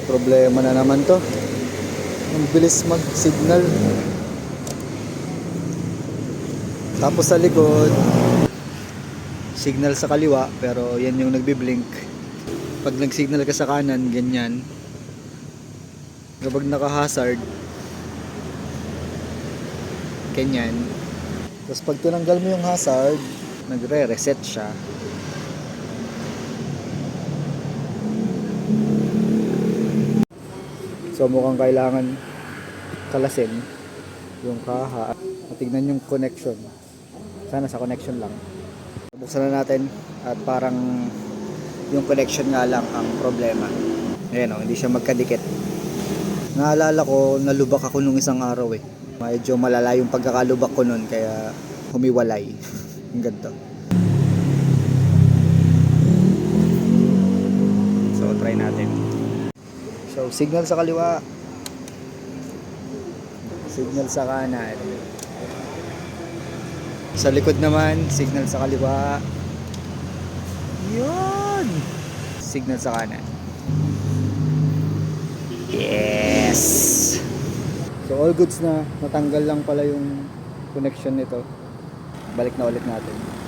Problema na naman to. Ang bilis mag-signal. Tapos sa likod, signal sa kaliwa, pero yan yung nagbi-blink. Pag nag-signal ka sa kanan, ganyan. Kapag naka-hazard, ganyan. Tapos pag tinanggal mo yung hazard, nagre-reset siya. So mukhang kailangan kalasin yung kaha at tignan yung connection. Sana sa connection lang. Buksan na natin at parang yung connection nga lang ang problema. Ayan o, hindi siya magkadikit. Naalala ko, nalubak ako nung isang araw eh. Medyo malala yung pagkakalubak ko nun kaya humiwalay. Yung ganito. So try natin. So, signal sa kaliwa. Signal sa kanan. Sa likod naman, signal sa kaliwa. Yun! Signal sa kanan. Yes! So, all goods na. Natanggal lang pala yung connection nito. Balik na ulit natin.